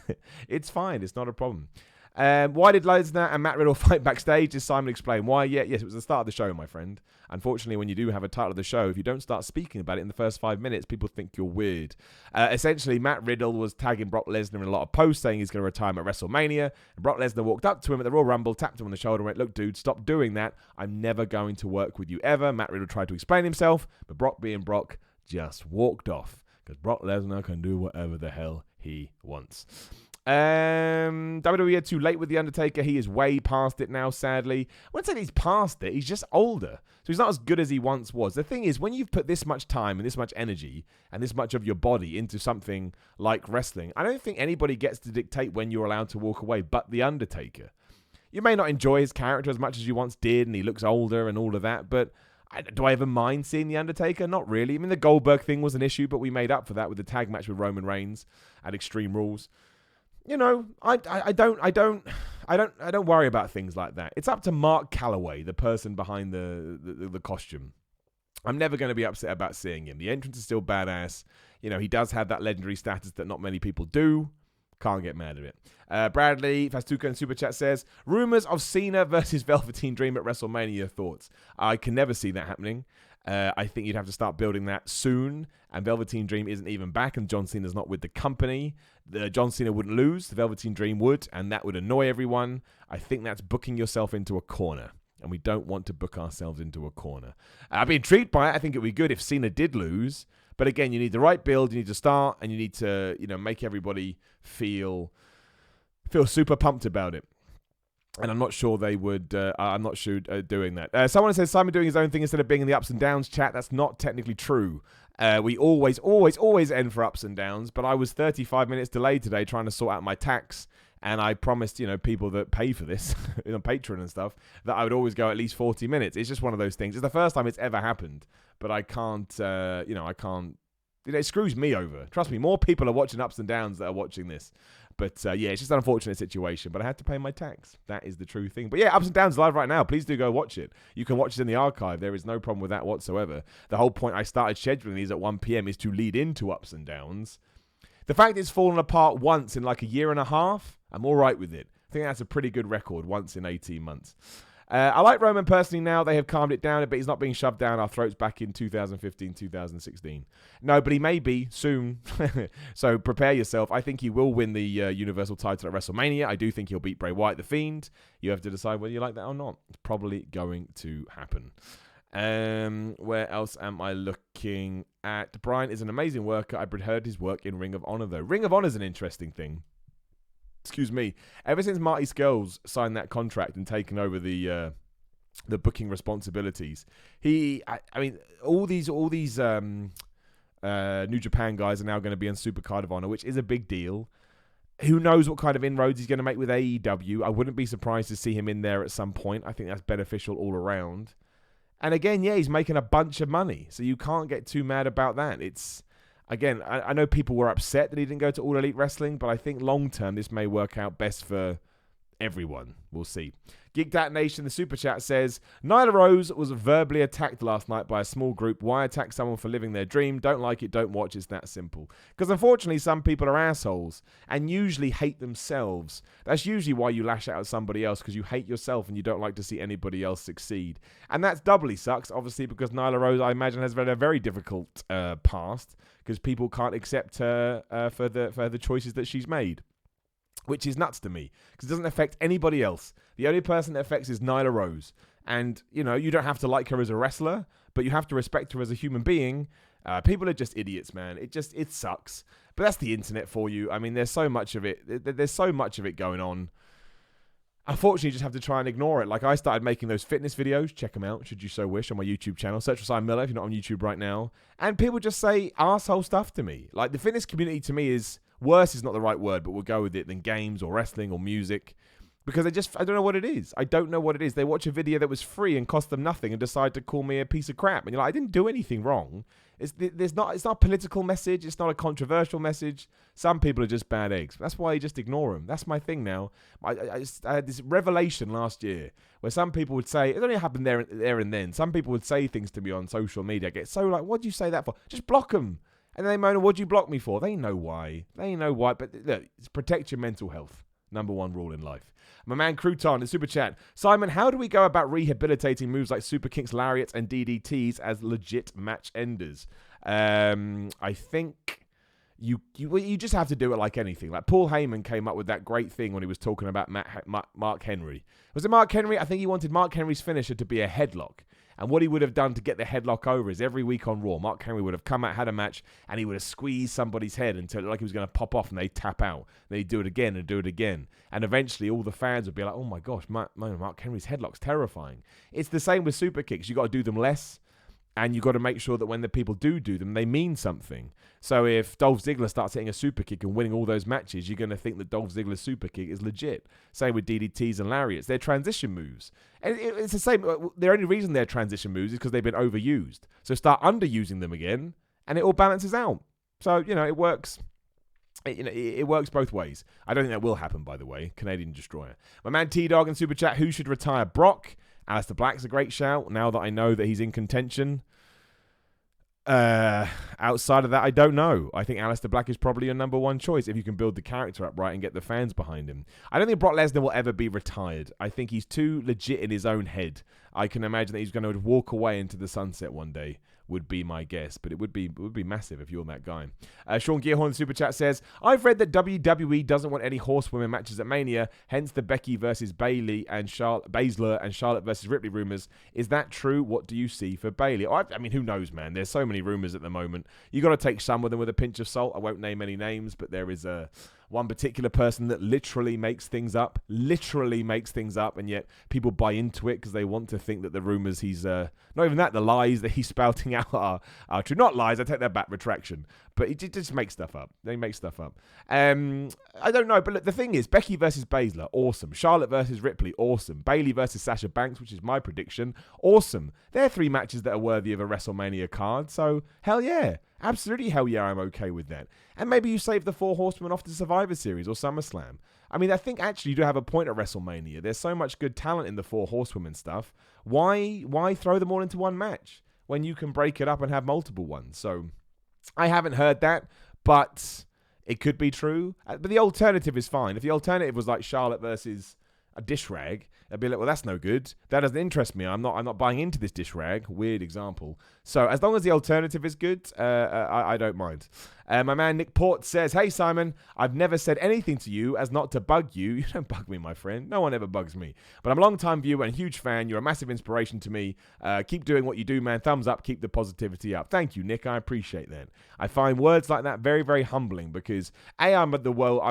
It's fine. It's not a problem. Why did Lesnar and Matt Riddle fight backstage? Does Simon explain why? Yes, it was the start of the show, my friend. Unfortunately, when you do have a title of the show, if you don't start speaking about it in the first 5 minutes, people think you're weird. Essentially, Matt Riddle was tagging Brock Lesnar in a lot of posts saying he's going to retire at WrestleMania. And Brock Lesnar walked up to him at the Royal Rumble, tapped him on the shoulder and went, "Look, dude, stop doing that. I'm never going to work with you ever." Matt Riddle tried to explain himself, but Brock being Brock just walked off because Brock Lesnar can do whatever the hell he wants. WWE are too late with The Undertaker. He is way past it now, sadly. I wouldn't say he's past it. He's just older. So he's not as good as he once was. The thing is, when you've put this much time and this much energy and this much of your body into something like wrestling, I don't think anybody gets to dictate when you're allowed to walk away but The Undertaker. You may not enjoy his character as much as you once did, and he looks older and all of that, but do I ever mind seeing The Undertaker? Not really. The Goldberg thing was an issue, but we made up for that with the tag match with Roman Reigns at Extreme Rules. I don't worry about things like that. It's up to Mark Calloway, the person behind the costume. I'm never going to be upset about seeing him. The entrance is still badass. He does have that legendary status that not many people do. Can't get mad at it. Bradley Fastuca in Super Chat says, rumors of Cena versus Velveteen Dream at WrestleMania. Thoughts? I can never see that happening. I think you'd have to start building that soon. And Velveteen Dream isn't even back, and John Cena's not with the company. John Cena wouldn't lose. The Velveteen Dream would, and that would annoy everyone. I think that's booking yourself into a corner, and we don't want to book ourselves into a corner. I'd be intrigued by it. I think it would be good if Cena did lose. But again, you need the right build. You need to start, and you need to, make everybody feel super pumped about it. And I'm not sure they would. I'm not sure doing that. Someone says Simon doing his own thing instead of being in the ups and downs chat. That's not technically true. We always end for ups and downs. But I was 35 minutes delayed today trying to sort out my tax, and I promised people that pay for this on Patreon and stuff that I would always go at least 40 minutes. It's just one of those things. It's the first time it's ever happened, but I can't. I can't. It screws me over. Trust me, more people are watching ups and downs that are watching this. But it's just an unfortunate situation. But I had to pay my tax. That is the true thing. But yeah, Ups and Downs live right now. Please do go watch it. You can watch it in the archive. There is no problem with that whatsoever. The whole point I started scheduling these at 1 p.m. is to lead into Ups and Downs. The fact it's fallen apart once in like a year and a half, I'm all right with it. I think that's a pretty good record once in 18 months. I like Roman personally now. They have calmed it down, but he's not being shoved down our throats back in 2015, 2016. No, but he may be soon. So prepare yourself. I think he will win the Universal title at WrestleMania. I do think he'll beat Bray Wyatt, The Fiend. You have to decide whether you like that or not. It's probably going to happen. Where else am I looking at? Brian is an amazing worker. I've heard his work in Ring of Honor, though. Ring of Honor is an interesting thing. Excuse me. Ever since Marty Scurll signed that contract and taken over the booking responsibilities, I mean, all these New Japan guys are now going to be on Supercard of Honor, which is a big deal. Who knows what kind of inroads he's going to make with AEW? I wouldn't be surprised to see him in there at some point. I think that's beneficial all around. And again, yeah, he's making a bunch of money, so you can't get too mad about that. It's, again, I know people were upset that he didn't go to All Elite Wrestling, but I think long-term this may work out best for everyone. We'll see. Geek Dat Nation, the super chat says, Nyla Rose was verbally attacked last night by a small group. Why attack someone for living their dream? Don't like it, don't watch. It's that simple. Because unfortunately, some people are assholes and usually hate themselves. That's usually why you lash out at somebody else, because you hate yourself and you don't like to see anybody else succeed. And that's doubly sucks, obviously, because Nyla Rose, I imagine, has had a very difficult past, because people can't accept her for the choices that she's made. Which is nuts to me, because it doesn't affect anybody else. The only person that affects is Nyla Rose. And, you know, you don't have to like her as a wrestler, but you have to respect her as a human being. People are just idiots, man. It sucks. But that's the internet for you. I mean, there's so much of it. There's so much of it going on. Unfortunately, you just have to try and ignore it. Like, I started making those fitness videos. Check them out, should you so wish, on my YouTube channel. Search for Simon Miller if you're not on YouTube right now. And people just say arsehole stuff to me. Like, the fitness community to me is... worse is not the right word, but we'll go with it, than games or wrestling or music. Because I don't know what it is. I don't know what it is. They watch a video that was free and cost them nothing and decide to call me a piece of crap. And you're like, I didn't do anything wrong. It's not a political message. It's not a controversial message. Some people are just bad eggs. That's why you just ignore them. That's my thing now. I had this revelation last year where some people would say, it only happened there and then. Some people would say things to me on social media. I get so like, what'd you say that for? Just block them. And then they moan, what'd you block me for? They know why. But look, protect your mental health. Number one rule in life. My man Crouton in Super Chat. Simon, how do we go about rehabilitating moves like super kicks, lariats, and DDTs as legit match enders? I think you just have to do it like anything. Like Paul Heyman came up with that great thing when he was talking about Mark Henry. Was it Mark Henry? I think he wanted Mark Henry's finisher to be a headlock. And what he would have done to get the headlock over is every week on Raw, Mark Henry would have come out, had a match, and he would have squeezed somebody's head until it looked like he was going to pop off, and they'd tap out. Then he'd do it again and do it again. And eventually all the fans would be like, oh my gosh, Mark Henry's headlock's terrifying. It's the same with super kicks. You got to do them less. And you've got to make sure that when the people do them, they mean something. So if Dolph Ziggler starts hitting a super kick and winning all those matches, you're going to think that Dolph Ziggler's super kick is legit. Same with DDTs and lariats. They're transition moves. And it's the same. The only reason they're transition moves is because they've been overused. So start underusing them again, and it all balances out. So, it works. It works both ways. I don't think that will happen, by the way. Canadian Destroyer. My man T-Dog in Super Chat, who should retire? Brock. Aleister Black's a great shout, now that I know that he's in contention. Outside of that, I don't know. I think Aleister Black is probably your number one choice if you can build the character up right and get the fans behind him. I don't think Brock Lesnar will ever be retired. I think he's too legit in his own head. I can imagine that he's going to walk away into the sunset one day, would be my guess. But it would be massive if you're that guy. Sean Gearhorn in Super Chat says, I've read that WWE doesn't want any horsewomen matches at Mania, hence the Becky versus Bayley and Baszler and Charlotte versus Ripley rumors. Is that true? What do you see for Bayley? I mean, who knows, man? There's so many rumors at the moment. You got to take some of them with a pinch of salt. I won't name any names, but there is one particular person that literally makes things up, and yet people buy into it because they want to think that the rumors he's not even that, the lies that he's spouting out are true. Not lies, I take that back, retraction. But he just makes stuff up. They make stuff up. I don't know, but look, the thing is, Becky versus Baszler, awesome. Charlotte versus Ripley, awesome. Bayley versus Sasha Banks, which is my prediction, awesome. They're three matches that are worthy of a WrestleMania card, so hell yeah. Absolutely, hell yeah, I'm okay with that. And maybe you save the Four Horsemen off to Survivor Series or SummerSlam. I mean, I think actually you do have a point at WrestleMania. There's so much good talent in the Four Horsewomen stuff. Why throw them all into one match when you can break it up and have multiple ones? So I haven't heard that, but it could be true. But the alternative is fine. If the alternative was like Charlotte versus a dish rag, They'd be like, well, that's no good. That doesn't interest me. I'm not buying into this dish rag. Weird example. So as long as the alternative is good, I don't mind. My man Nick Port says, hey, Simon, I've never said anything to you as not to bug you. You don't bug me, my friend. No one ever bugs me. But I'm a long-time viewer and huge fan. You're a massive inspiration to me. Keep doing what you do, man. Thumbs up. Keep the positivity up. Thank you, Nick. I appreciate that. I find words like that very, very humbling because, A, I'm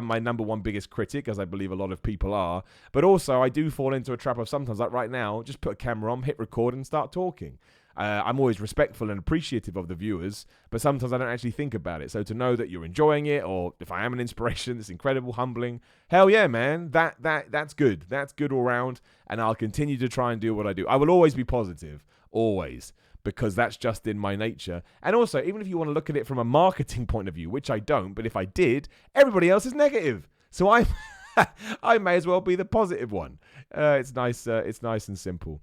my number one biggest critic, as I believe a lot of people are. But also, I do fall into a trap of sometimes, like right now, just put a camera on, hit record, and start talking. I'm always respectful and appreciative of the viewers, but sometimes I don't actually think about it. So to know that you're enjoying it, or if I am an inspiration, it's incredible, humbling. Hell yeah, man. That's good. That's good all round, and I'll continue to try and do what I do. I will always be positive, always, because that's just in my nature. And also, even if you want to look at it from a marketing point of view, which I don't, but if I did, everybody else is negative. So I may as well be the positive one. It's nice and simple.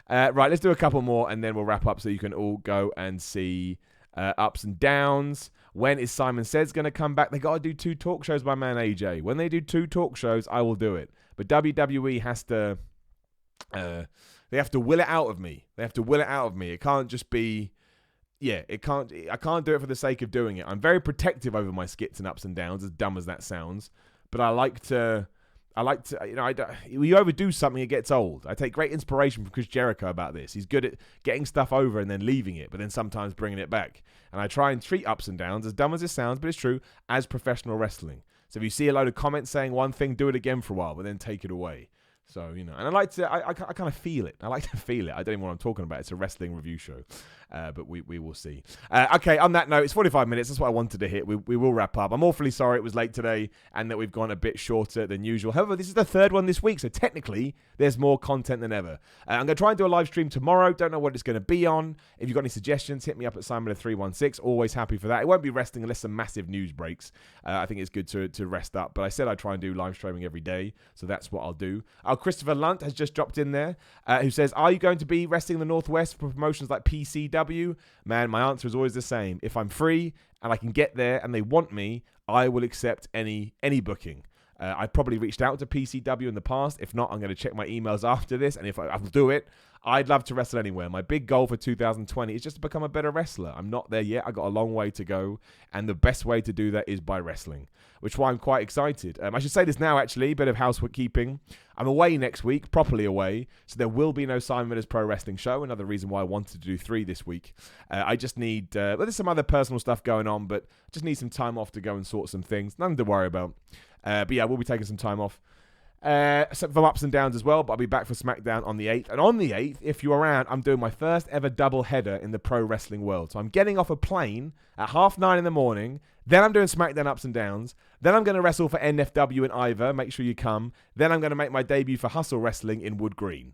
Right, let's do a couple more and then we'll wrap up so you can all go and see ups and downs. When is Simon Says going to come back? They got to do 2 talk shows, my man AJ. When they do 2 talk shows, I will do it. But WWE has to, they have to will it out of me. It can't just be, I can't do it for the sake of doing it. I'm very protective over my skits and ups and downs, as dumb as that sounds. But I like to, you overdo something, it gets old. I take great inspiration from Chris Jericho about this. He's good at getting stuff over and then leaving it, but then sometimes bringing it back. And I try and treat ups and downs, as dumb as it sounds, but it's true, as professional wrestling. So if you see a load of comments saying one thing, do it again for a while, but then take it away. So, and I like to, I kind of feel it. I like to feel it. I don't even know what I'm talking about. It's a wrestling review show, but we will see. Okay, on that note, it's 45 minutes. That's what I wanted to hit. We will wrap up. I'm awfully sorry it was late today and that we've gone a bit shorter than usual. However, this is the 3rd one this week, so technically there's more content than ever. I'm going to try and do a live stream tomorrow. Don't know what it's going to be on. If you've got any suggestions, hit me up at Simon316. Always happy for that. It won't be wrestling unless some massive news breaks. I think it's good to rest up. But I said I'd try and do live streaming every day, so that's what I'll do. Christopher Lunt has just dropped in there, who says, are you going to be wrestling in the Northwest for promotions like PCW? Man, my answer is always the same. If I'm free and I can get there and they want me, I will accept any booking. I probably reached out to PCW in the past. If not, I'm going to check my emails after this, and if I will do it, I'd love to wrestle anywhere. My big goal for 2020 is just to become a better wrestler. I'm not there yet. I got a long way to go, and the best way to do that is by wrestling, which is why I'm quite excited. I should say this now, actually, bit of housekeeping. I'm away next week, properly away, so there will be no Simon Miller's Pro Wrestling show. Another reason why I wanted to do 3 this week. I just need, there's some other personal stuff going on, but just need some time off to go and sort some things. Nothing to worry about. But yeah, we'll be taking some time off. Some ups and downs as well, but I'll be back for SmackDown on the 8th. And on the 8th, if you're around, I'm doing my first ever double header in the pro wrestling world. So I'm getting off a plane at 9:30 in the morning. Then I'm doing SmackDown ups and downs. Then I'm going to wrestle for NFW in Ivor. Make sure you come. Then I'm going to make my debut for Hustle Wrestling in Wood Green.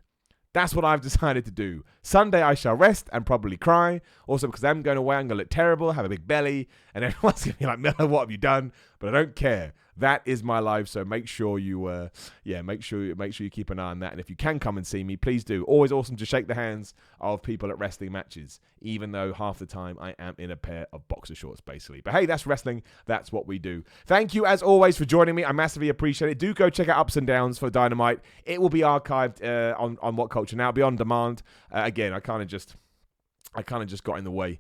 That's what I've decided to do. Sunday I shall rest and probably cry. Also because I'm going away, I'm going to look terrible, have a big belly, and everyone's going to be like, Miller, what have you done? But I don't care. That is my life, so make sure you, make sure you keep an eye on that. And if you can come and see me, please do. Always awesome to shake the hands of people at wrestling matches, even though half the time I am in a pair of boxer shorts, basically. But hey, that's wrestling. That's what we do. Thank you, as always, for joining me. I massively appreciate it. Do go check out Ups and Downs for Dynamite. It will be archived on What Culture Now. It'll be on demand. Again, I kind of just got in the way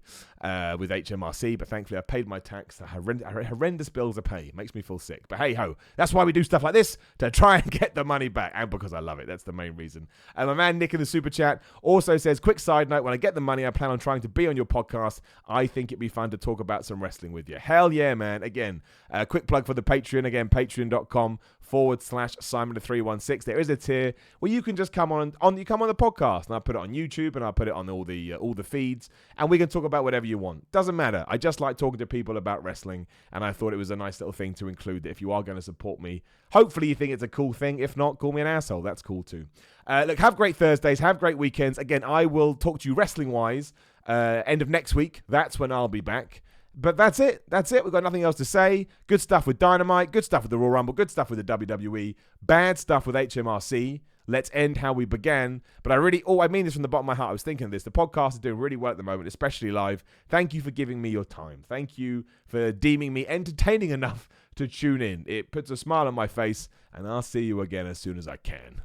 with HMRC, but thankfully I paid my tax. Horrendous bills to pay. Makes me feel sick. But hey ho, that's why we do stuff like this, to try and get the money back, and because I love it. That's the main reason. And my man Nick in the super chat also says, quick side note, when I get the money, I plan on trying to be on your podcast. I think it'd be fun to talk about some wrestling with you. Hell yeah, man. Again, quick plug for the Patreon. Again, patreon.com/Simon316. There is a tier where you can just come on the podcast, and I put it on YouTube and I put it on all the feeds, and we can talk about whatever you want. Doesn't matter. I just like talking to people about wrestling, and I thought it was a nice little thing to include, that if you are going to support me, hopefully you think it's a cool thing. If not, call me an asshole. That's cool too. Look, have great Thursdays. Have great weekends. Again, I will talk to you wrestling-wise end of next week. That's when I'll be back. But that's it. We've got nothing else to say. Good stuff with Dynamite. Good stuff with the Royal Rumble. Good stuff with the WWE. Bad stuff with HMRC. Let's end how we began. But I mean this from the bottom of my heart. I was thinking of this. The podcast is doing really well at the moment, especially live. Thank you for giving me your time. Thank you for deeming me entertaining enough to tune in. It puts a smile on my face, and I'll see you again as soon as I can.